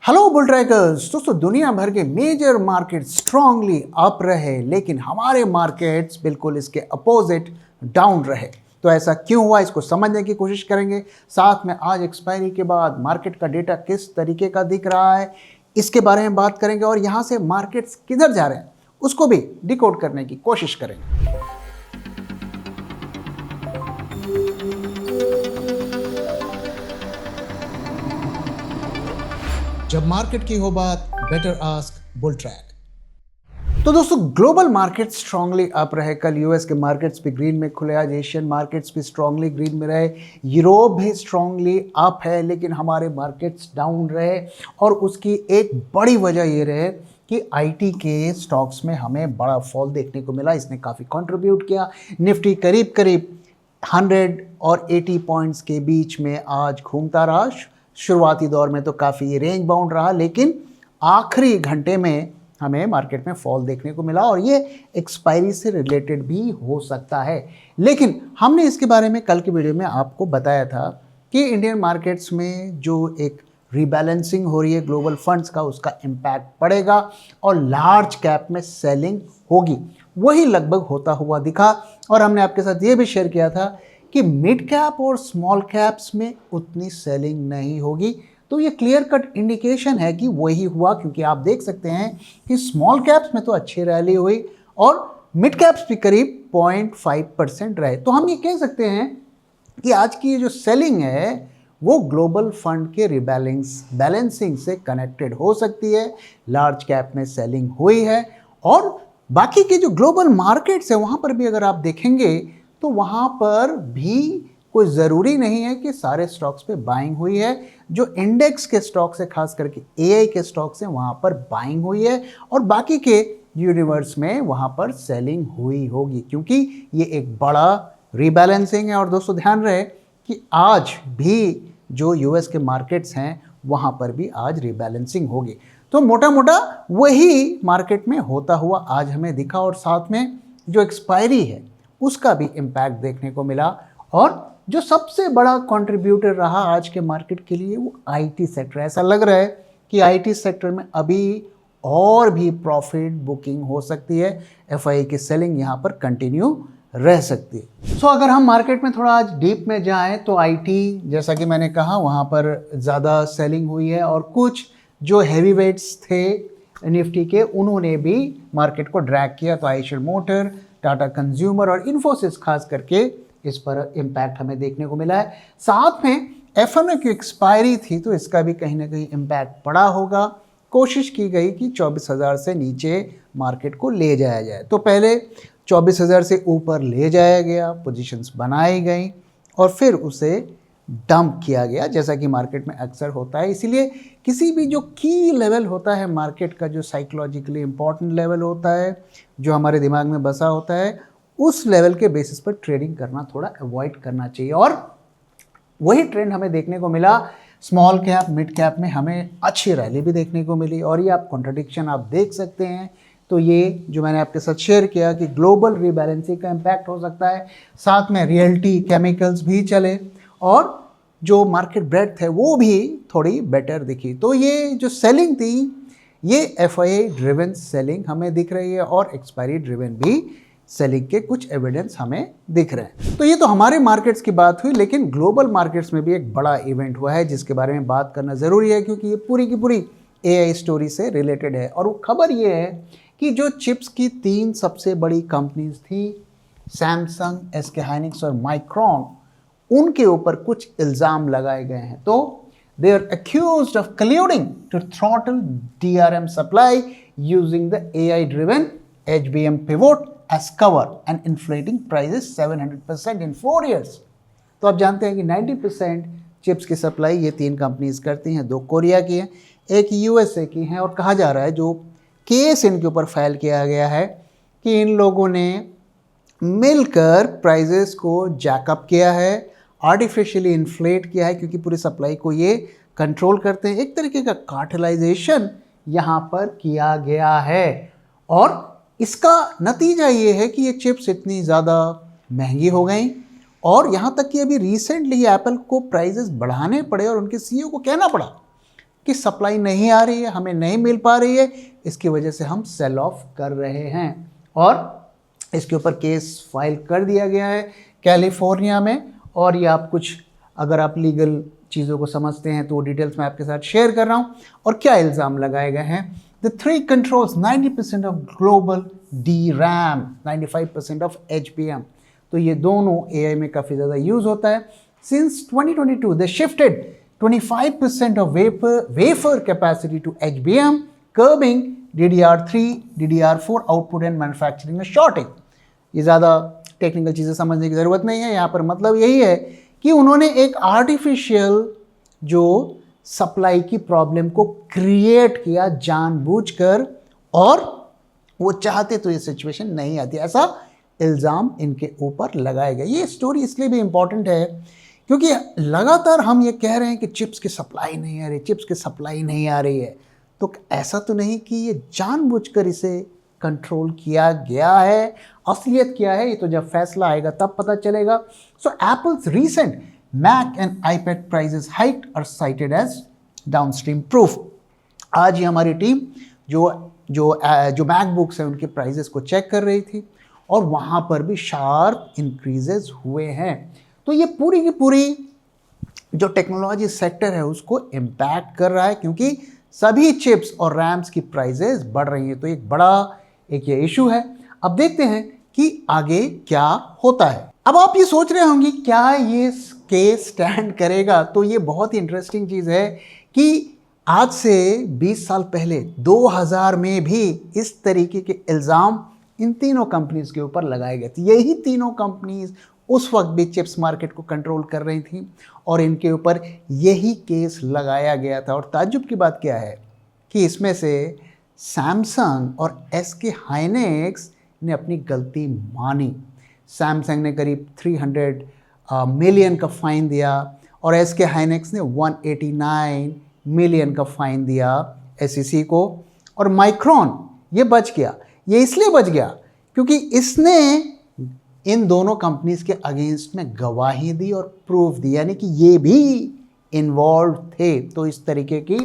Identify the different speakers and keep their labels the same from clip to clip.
Speaker 1: Hello bull trackers. दोस्तों, दुनिया भर के मेजर मार्केट स्ट्रांगली अप रहे, लेकिन हमारे मार्केट्स बिल्कुल इसके अपोजिट डाउन रहे। तो ऐसा क्यों हुआ, इसको समझने की कोशिश करेंगे। साथ में आज एक्सपायरी के बाद मार्केट का डेटा किस तरीके का दिख रहा है, इसके बारे में बात करेंगे और यहाँ से मार्केट्स किधर जा रहे हैं उसको भी डिकोड करने की कोशिश करेंगे। जब मार्केट की हो बात, बेटर आस्क बुल ट्रैक। तो दोस्तों, ग्लोबल मार्केट स्ट्रांगली अप रहे। कल यूएस के मार्केट्स भी ग्रीन में खुले, आज एशियन मार्केट्स भी स्ट्रांगली ग्रीन में रहे। यूरोप भी स्ट्रांगली अप है, लेकिन हमारे मार्केट्स डाउन रहे। और उसकी एक बड़ी वजह ये रहे कि आईटी के स्टॉक्स में हमें बड़ा फॉल देखने को मिला। इसने काफ़ी कंट्रीब्यूट किया। निफ्टी करीब करीब 100 और 80 पॉइंट्स के बीच में आज घूमता रहा। शुरुआती दौर में तो काफ़ी रेंज बाउंड रहा, लेकिन आखिरी घंटे में हमें मार्केट में फॉल देखने को मिला और ये एक्सपायरी से रिलेटेड भी हो सकता है। लेकिन हमने इसके बारे में कल की वीडियो में आपको बताया था कि इंडियन मार्केट्स में जो एक रीबैलेंसिंग हो रही है ग्लोबल फंड्स का, उसका इम्पैक्ट पड़ेगा और लार्ज कैप में सेलिंग होगी। वही लगभग होता हुआ दिखा। और हमने आपके साथ ये भी शेयर किया था कि मिड कैप और स्मॉल कैप्स में उतनी सेलिंग नहीं होगी। तो ये क्लियर कट इंडिकेशन है कि वही हुआ, क्योंकि आप देख सकते हैं कि स्मॉल कैप्स में तो अच्छी रैली हुई और मिड कैप्स भी करीब 0.5% रहे। तो हम ये कह सकते हैं कि आज की ये जो सेलिंग है वो ग्लोबल फंड के बैलेंसिंग से कनेक्टेड हो सकती है। लार्ज कैप में सेलिंग हुई है और बाकी के जो ग्लोबल मार्केट्स है वहाँ पर भी अगर आप देखेंगे तो वहाँ पर भी कोई ज़रूरी नहीं है कि सारे स्टॉक्स पे बाइंग हुई है। जो इंडेक्स के स्टॉक्स है, खास करके एआई के स्टॉक्स हैं, वहाँ पर बाइंग हुई है और बाकी के यूनिवर्स में वहाँ पर सेलिंग हुई होगी, क्योंकि ये एक बड़ा रीबैलेंसिंग है। और दोस्तों ध्यान रहे कि आज भी जो यूएस के मार्केट्स हैं वहाँ पर भी आज रीबैलेंसिंग होगी। तो मोटा मोटा वही मार्केट में होता हुआ आज हमें दिखा और साथ में जो एक्सपायरी है उसका भी इम्पैक्ट देखने को मिला। और जो सबसे बड़ा कंट्रीब्यूटर रहा आज के मार्केट के लिए वो आईटी सेक्टर। ऐसा लग रहा है कि आईटी सेक्टर में अभी और भी प्रॉफिट बुकिंग हो सकती है। एफआई की सेलिंग यहाँ पर कंटिन्यू रह सकती है। सो अगर हम मार्केट में थोड़ा आज डीप में जाएं तो आईटी, जैसा कि मैंने कहा, वहाँ पर ज़्यादा सेलिंग हुई है और कुछ जो हैवी वेट्स थे निफ्टी के उन्होंने भी मार्केट को ड्रैग किया। तो आइशर मोटर, टाटा कंज्यूमर और इन्फोसिस खास करके इस पर इम्पैक्ट हमें देखने को मिला है। साथ में एफएमए की एक्सपायरी थी तो इसका भी कहीं ना कहीं इम्पैक्ट पड़ा होगा। कोशिश की गई कि 24,000 से नीचे मार्केट को ले जाया जाए, तो पहले 24,000 से ऊपर ले जाया गया, पोजीशंस बनाई गई और फिर उसे डंप किया गया, जैसा कि मार्केट में अक्सर होता है। इसीलिए किसी भी जो की लेवल होता है मार्केट का, जो साइकोलॉजिकली इम्पॉर्टेंट लेवल होता है, जो हमारे दिमाग में बसा होता है, उस लेवल के बेसिस पर ट्रेडिंग करना थोड़ा अवॉइड करना चाहिए। और वही ट्रेंड हमें देखने को मिला। स्मॉल कैप मिड कैप में हमें अच्छी रैली भी देखने को मिली और ये आप कॉन्ट्रडिक्शन आप देख सकते हैं। तो ये जो मैंने आपके साथ शेयर किया कि ग्लोबल रीबैलेंसिंग का इम्पैक्ट हो सकता है, साथ में रियल्टी केमिकल्स भी चले और जो मार्केट ब्रेड्थ है वो भी थोड़ी बेटर दिखी। तो ये जो सेलिंग थी ये एफआईआई ड्रिवन सेलिंग हमें दिख रही है और एक्सपायरी ड्रिवन भी सेलिंग के कुछ एविडेंस हमें दिख रहे हैं। तो ये तो हमारे मार्केट्स की बात हुई, लेकिन ग्लोबल मार्केट्स में भी एक बड़ा इवेंट हुआ है जिसके बारे में बात करना ज़रूरी है, क्योंकि ये पूरी की पूरी एआई स्टोरी से रिलेटेड है। और वो खबर ये है कि जो चिप्स की 3 सबसे बड़ी कंपनीज थी, सैमसंग, एसके हाइनिक्स और माइक्रॉन, उनके ऊपर कुछ इल्ज़ाम लगाए गए हैं। तो they are accused of colluding to throttle DRM supply using the AI-driven HBM pivot as cover and inflating prices 700% in 4 years. तो आप जानते हैं कि 90% चिप्स की सप्लाई ये 3 कंपनीज करती हैं। 2 कोरिया की हैं, एक यूएसए की हैं। और कहा जा रहा है, जो केस इनके ऊपर फाइल किया गया है, कि इन लोगों ने मिलकर प्राइजेस को जैकअप किया है, आर्टिफिशियली इन्फ्लेट किया है, क्योंकि पूरी सप्लाई को ये कंट्रोल करते हैं। एक तरीके का कार्टेलाइजेशन यहाँ पर किया गया है और इसका नतीजा ये है कि ये चिप्स इतनी ज़्यादा महंगी हो गई और यहाँ तक कि अभी रिसेंटली एप्पल को प्राइजेस बढ़ाने पड़े और उनके सीईओ को कहना पड़ा कि सप्लाई नहीं आ रही है, हमें नहीं मिल पा रही है, इसकी वजह से हम सेल ऑफ कर रहे हैं और इसके ऊपर केस फाइल कर दिया गया है कैलिफोर्निया में। और ये आप कुछ अगर आप लीगल चीज़ों को समझते हैं तो वो डिटेल्स मैं आपके साथ शेयर कर रहा हूँ। और क्या इल्ज़ाम लगाए गए हैं? The 3 controls 90% of global DRAM, 95% of HBM। तो ये दोनों AI में काफ़ी ज़्यादा यूज़ होता है। Since 2022 they shifted 25% of wafer capacity to HBM, curbing DDR3, DDR4 output and manufacturing में shortage। ये ज़्यादा टेक्निकल चीज़ें समझने की ज़रूरत नहीं है, यहाँ पर मतलब यही है कि उन्होंने एक आर्टिफिशियल जो सप्लाई की प्रॉब्लम को क्रिएट किया जानबूझकर, और वो चाहते तो ये सिचुएशन नहीं आती, ऐसा इल्ज़ाम इनके ऊपर लगाया गया। ये स्टोरी इसलिए भी इम्पॉर्टेंट है क्योंकि लगातार हम ये कह रहे हैं कि चिप्स की सप्लाई नहीं आ रही, चिप्स की सप्लाई नहीं आ रही है, तो ऐसा तो नहीं कि ये जानबूझकर इसे कंट्रोल किया गया है, असलियत क्या है ये तो जब फैसला आएगा तब पता चलेगा। So Apple's recent Mac and iPad prices hiked are cited as downstream proof. आज ही हमारी टीम जो मैकबुक्स हैं उनके प्राइसेस को चेक कर रही थी और वहाँ पर भी शार्प इंक्रीजेस हुए हैं। तो ये पूरी की पूरी जो टेक्नोलॉजी सेक्टर है उसको इम्पैक्ट कर रहा है क्योंकि सभी चिप्स और रैम्स की प्राइसेस बढ़ रही हैं। तो एक बड़ा ये इशू है। अब देखते हैं कि आगे क्या होता है। अब आप ये सोच रहे होंगे क्या ये केस स्टैंड करेगा? तो ये बहुत ही इंटरेस्टिंग चीज़ है कि आज से 20 साल पहले 2000 में भी इस तरीके के इल्ज़ाम इन तीनों कंपनीज के ऊपर लगाए गए थे। यही तीनों कंपनीज उस वक्त भी चिप्स मार्केट को कंट्रोल कर रही थी और इनके ऊपर यही केस लगाया गया था। और ताज्जुब की बात क्या है कि इसमें से सैमसंग और SK हाइनेक्स ने अपनी गलती मानी। सैमसंग ने करीब 300 मिलियन का फ़ाइन दिया और SK हाइनेक्स ने 189 मिलियन का फ़ाइन दिया SEC को। और माइक्रॉन ये बच गया। ये इसलिए बच गया क्योंकि इसने इन दोनों कंपनीज के अगेंस्ट में गवाही दी और प्रूफ दी, यानी कि ये भी इन्वॉल्व थे। तो इस तरीके की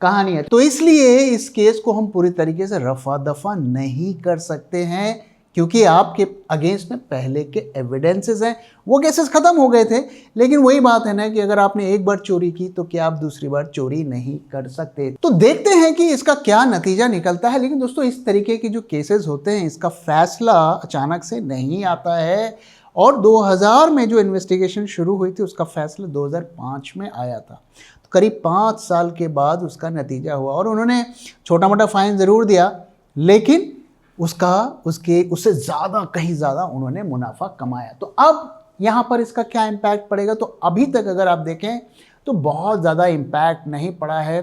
Speaker 1: कहानी है। तो इसलिए इस केस को हम पूरी तरीके से रफा दफा नहीं कर सकते हैं क्योंकि आपके अगेंस्ट में पहले के एविडेंसेस हैं। वो केसेस खत्म हो गए थे, लेकिन वही बात है ना कि अगर आपने एक बार चोरी की तो क्या आप दूसरी बार चोरी नहीं कर सकते। तो देखते हैं कि इसका क्या नतीजा निकलता है। लेकिन दोस्तों इस तरीके के जो केसेस होते हैं इसका फैसला अचानक से नहीं आता है और 2000 में जो इन्वेस्टिगेशन शुरू हुई थी उसका फैसला 2005 में आया था। तो करीब 5 साल के बाद उसका नतीजा हुआ और उन्होंने छोटा मोटा फाइन ज़रूर दिया, लेकिन उससे ज़्यादा कहीं ज़्यादा उन्होंने मुनाफा कमाया। तो अब यहाँ पर इसका क्या इम्पैक्ट पड़ेगा? तो अभी तक अगर आप देखें तो बहुत ज़्यादा इम्पैक्ट नहीं पड़ा है।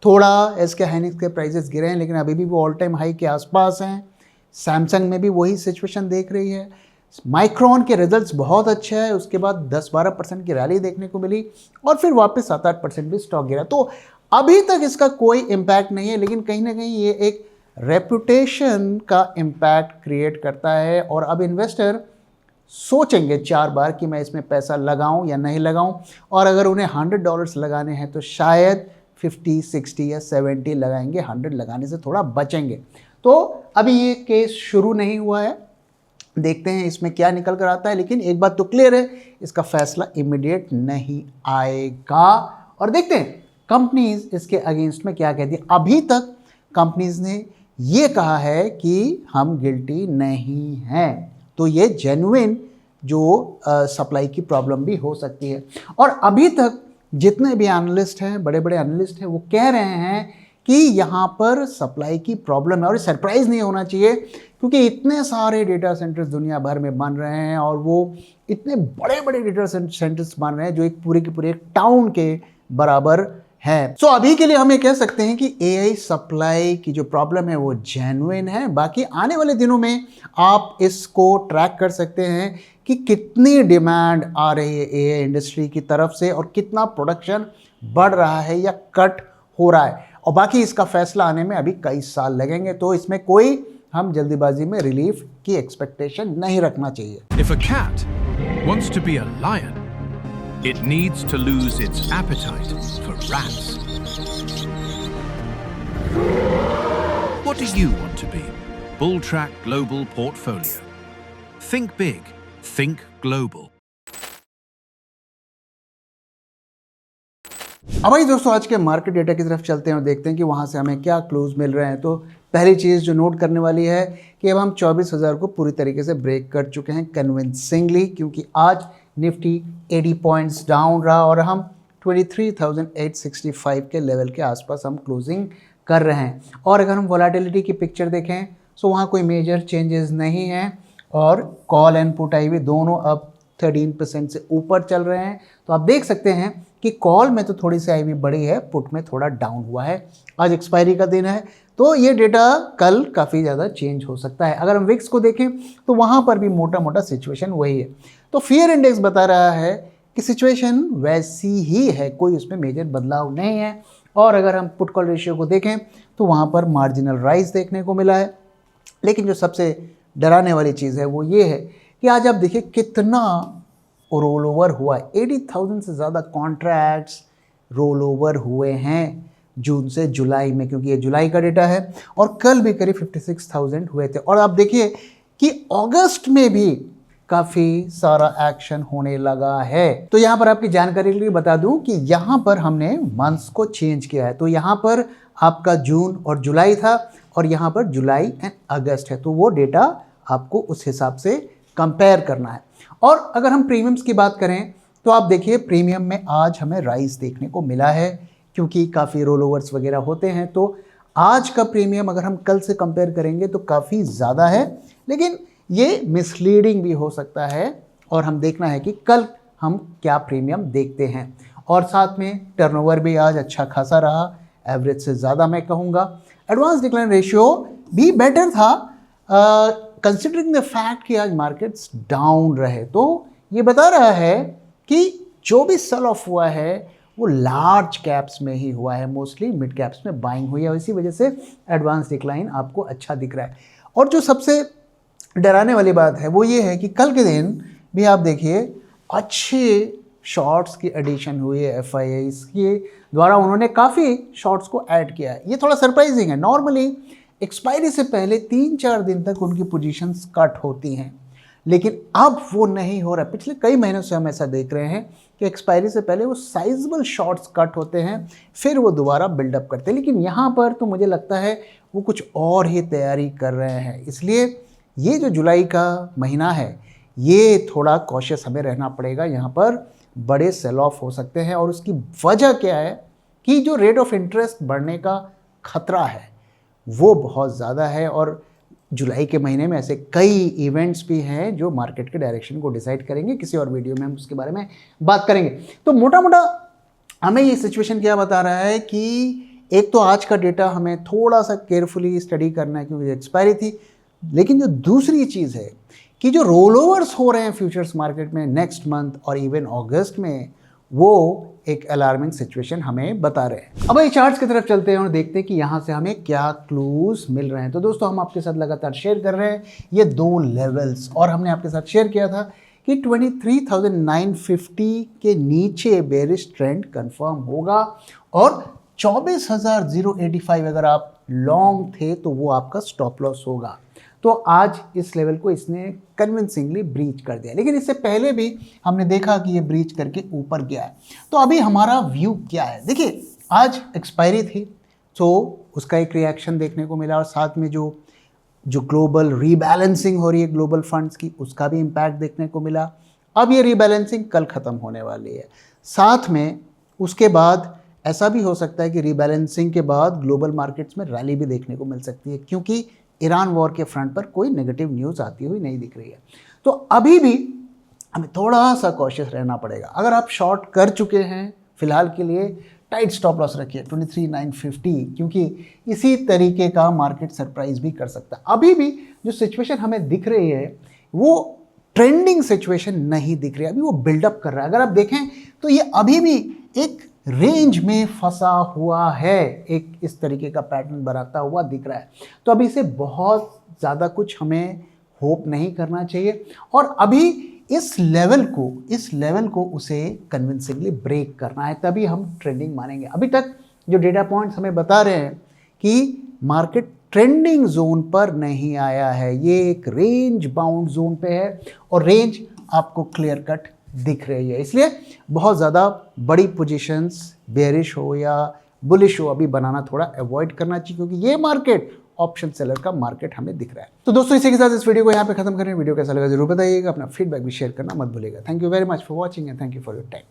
Speaker 1: थोड़ा SK हाइनेक्स के प्राइसेस गिरे हैं लेकिन अभी भी वो ऑल टाइम हाई के आसपास हैं। सैमसंग में भी वही सिचुएशन देख रही है। माइक्रॉन के रिजल्ट्स बहुत अच्छे हैं, उसके बाद 10-12% की रैली देखने को मिली और फिर वापस 7-8% भी स्टॉक गिरा। तो अभी तक इसका कोई इम्पैक्ट नहीं है, लेकिन कहीं ना कहीं ये एक रेपुटेशन का इम्पैक्ट क्रिएट करता है और अब इन्वेस्टर सोचेंगे 4 बार कि मैं इसमें पैसा लगाऊं या नहीं लगाऊं। और अगर उन्हें $100 लगाने हैं तो शायद 50, 60 या 70 लगाएंगे, 100 लगाने से थोड़ा बचेंगे। तो अभी ये केस शुरू नहीं हुआ है, देखते हैं इसमें क्या निकल कर आता है। लेकिन एक बात तो क्लियर है, इसका फैसला इमीडिएट नहीं आएगा और देखते हैं कंपनीज इसके अगेंस्ट में क्या कहती है। अभी तक कंपनीज ने ये कहा है कि हम गिल्टी नहीं हैं, तो ये जेन्युइन जो सप्लाई की प्रॉब्लम भी हो सकती है। और अभी तक जितने भी एनालिस्ट हैं, बड़े बड़े एनालिस्ट हैं, वो कह रहे हैं कि यहाँ पर सप्लाई की प्रॉब्लम है। और सरप्राइज़ नहीं होना चाहिए क्योंकि इतने सारे डेटा सेंटर्स दुनिया भर में बन रहे हैं और वो इतने बड़े बड़े डेटा सेंटर्स बन रहे हैं जो एक पूरे के पूरे टाउन के बराबर है। सो अभी के लिए हम ये कह सकते हैं कि AI सप्लाई की जो प्रॉब्लम है वो जेन्युइन है। बाकी आने वाले दिनों में आप इसको ट्रैक कर सकते हैं कि कितनी डिमांड आ रही है AI इंडस्ट्री की तरफ से और कितना प्रोडक्शन बढ़ रहा है या कट हो रहा है। और बाकी इसका फैसला आने में अभी कई साल लगेंगे, तो इसमें कोई हम जल्दीबाजी में रिलीफ की एक्सपेक्टेशन नहीं रखना चाहिए।
Speaker 2: If a cat wants to be a lion, it needs to lose its appetite for rats. What do you want to be? Bulltrack Global Portfolio. Think big. Think global.
Speaker 1: अब भाई दोस्तों आज के market data की तरफ चलते हैं और देखते हैं कि वहाँ से हमें क्या क्लूज मिल रहे हैं। तो पहली चीज़ जो नोट करने वाली है कि अब हम 24,000 को पूरी तरीके से ब्रेक कर चुके हैं कन्विंसिंगली, क्योंकि आज निफ्टी 80 पॉइंट्स डाउन रहा और हम 23,865 के लेवल के आसपास हम क्लोजिंग कर रहे हैं। और अगर हम वोलेटिलिटी की पिक्चर देखें तो वहाँ कोई मेजर चेंजेस नहीं हैं और कॉल एंड पुट आई हुई दोनों अब 13% से ऊपर चल रहे हैं। तो आप देख सकते हैं कि कॉल में तो थोड़ी सी आई हुई बढ़ी है, पुट में थोड़ा डाउन हुआ है। आज एक्सपायरी का दिन है तो ये डेटा कल काफ़ी ज़्यादा चेंज हो सकता है। अगर हम विक्स को देखें तो वहाँ पर भी मोटा मोटा सिचुएशन वही है। तो फियर इंडेक्स बता रहा है कि सिचुएशन वैसी ही है, कोई उसमें मेजर बदलाव नहीं है। और अगर हम पुट कॉल रेशियो को देखें तो वहाँ पर मार्जिनल राइज देखने को मिला है। लेकिन जो सबसे डराने वाली चीज़ है वो ये है कि आज आप देखिए कितना रोल ओवर हुआ है। 80,000 से ज़्यादा कॉन्ट्रैक्ट्स रोल ओवर हुए हैं जून से जुलाई में, क्योंकि ये जुलाई का डेटा है। और कल भी करीब 56,000 हुए थे। और आप देखिए कि अगस्त में भी काफ़ी सारा एक्शन होने लगा है। तो यहाँ पर आपकी जानकारी के लिए बता दूं कि यहाँ पर हमने मंथ्स को चेंज किया है। तो यहाँ पर आपका जून और जुलाई था और यहाँ पर जुलाई एंड अगस्त है। तो वो डेटा आपको उस हिसाब से कंपेयर करना है। और अगर हम प्रीमियम्स की बात करें तो आप देखिए प्रीमियम में आज हमें राइज देखने को मिला है, क्योंकि काफ़ी रोल ओवर्स वगैरह होते हैं। तो आज का प्रीमियम अगर हम कल से कंपेयर करेंगे तो काफ़ी ज़्यादा है, लेकिन ये मिसलीडिंग भी हो सकता है और हम देखना है कि कल हम क्या प्रीमियम देखते हैं। और साथ में टर्नओवर भी आज अच्छा खासा रहा, एवरेज से ज़्यादा मैं कहूँगा। एडवांस डिक्लाइन रेशियो भी बेटर था कंसिडरिंग द फैक्ट कि आज मार्केट्स डाउन रहे। तो ये बता रहा है कि जो भी सेल ऑफ हुआ है वो लार्ज कैप्स में ही हुआ है, मोस्टली मिड कैप्स में बाइंग हुई है और इसी वजह से एडवांस डिक्लाइन आपको अच्छा दिख रहा है। और जो सबसे डराने वाली बात है वो ये है कि कल के दिन भी आप देखिए अच्छे शॉर्ट्स की एडिशन हुई है। FIIs के द्वारा उन्होंने काफ़ी शॉर्ट्स को ऐड किया है। ये थोड़ा सरप्राइजिंग है। नॉर्मली एक्सपायरी से पहले 3-4 दिन तक उनकी पोजीशंस कट होती हैं, लेकिन अब वो नहीं हो रहा। पिछले कई महीनों से हम ऐसा देख रहे हैं कि एक्सपायरी से पहले वो साइजेबल शॉर्ट्स कट होते हैं, फिर वो दोबारा बिल्डअप करते हैं। लेकिन यहाँ पर तो मुझे लगता है वो कुछ और ही तैयारी कर रहे हैं। इसलिए ये जो जुलाई का महीना है ये थोड़ा कॉशियस हमें रहना पड़ेगा। यहाँ पर बड़े सेल ऑफ हो सकते हैं और उसकी वजह क्या है कि जो रेट ऑफ इंटरेस्ट बढ़ने का खतरा है वो बहुत ज़्यादा है। और जुलाई के महीने में ऐसे कई इवेंट्स भी हैं जो मार्केट के डायरेक्शन को डिसाइड करेंगे। किसी और वीडियो में हम उसके बारे में बात करेंगे। तो मोटा मोटा हमें ये सिचुएशन क्या बता रहा है कि एक तो आज का डेटा हमें थोड़ा सा केयरफुली स्टडी करना है क्योंकि एक्सपायरी थी। लेकिन जो दूसरी चीज़ है कि जो रोल ओवर्स हो रहे हैं फ्यूचर्स मार्केट में नेक्स्ट मंथ और इवन अगस्त में, वो एक अलार्मिंग सिचुएशन हमें बता रहे हैं। अब ये चार्ट्स की तरफ चलते हैं और देखते हैं कि यहाँ से हमें क्या क्लूज मिल रहे हैं। तो दोस्तों हम आपके साथ लगातार शेयर कर रहे हैं ये दो लेवल्स, और हमने आपके साथ शेयर किया था कि 23,950 के नीचे बेरिश ट्रेंड कंफर्म होगा और 24,085 अगर आप लॉन्ग थे तो वो आपका स्टॉप लॉस होगा। तो आज इस लेवल को इसने कन्विंसिंगली ब्रीच कर दिया, लेकिन इससे पहले भी हमने देखा कि ये ब्रीच करके ऊपर गया है। तो अभी हमारा व्यू क्या है? देखिए आज एक्सपायरी थी तो उसका एक रिएक्शन देखने को मिला और साथ में जो ग्लोबल रीबैलेंसिंग हो रही है ग्लोबल फंड्स की, उसका भी इम्पैक्ट देखने को मिला। अब ये रीबैलेंसिंग कल ख़त्म होने वाली है। साथ में उसके बाद ऐसा भी हो सकता है कि रीबैलेंसिंग के बाद ग्लोबल मार्केट्स में रैली भी देखने को मिल सकती है, क्योंकि ईरान वॉर के फ्रंट पर कोई नेगेटिव न्यूज़ आती हुई नहीं दिख रही है। तो अभी भी हमें थोड़ा सा कॉशियस रहना पड़ेगा। अगर आप शॉर्ट कर चुके हैं फिलहाल के लिए टाइट स्टॉप लॉस रखिए 23,950, क्योंकि इसी तरीके का मार्केट सरप्राइज भी कर सकता है। अभी भी जो सिचुएशन हमें दिख रही है वो ट्रेंडिंग सिचुएशन नहीं दिख रही है, अभी वो बिल्डअप कर रहा है। अगर आप देखें तो ये अभी भी एक रेंज में फंसा हुआ है, एक इस तरीके का पैटर्न बनाता हुआ दिख रहा है। तो अभी से बहुत ज़्यादा कुछ हमें होप नहीं करना चाहिए और अभी इस लेवल को उसे कन्विंसिंगली ब्रेक करना है, तभी हम ट्रेंडिंग मानेंगे। अभी तक जो डेटा पॉइंट्स हमें बता रहे हैं कि मार्केट ट्रेंडिंग जोन पर नहीं आया है, ये एक रेंज बाउंड जोन पे है और रेंज आपको क्लियर कट दिख रही है। इसलिए बहुत ज़्यादा बड़ी पोजीशंस बेयरिश हो या बुलिश हो अभी बनाना थोड़ा अवॉइड करना चाहिए, क्योंकि ये मार्केट ऑप्शन सेलर का मार्केट हमें दिख रहा है। तो दोस्तों इसी के साथ इस वीडियो को यहाँ पे खत्म करें। वीडियो कैसा लगा जरूर बताइएगा, अपना फीडबैक भी शेयर करना मत भूलिएगा। Thank you very much for watching and thank you for your time.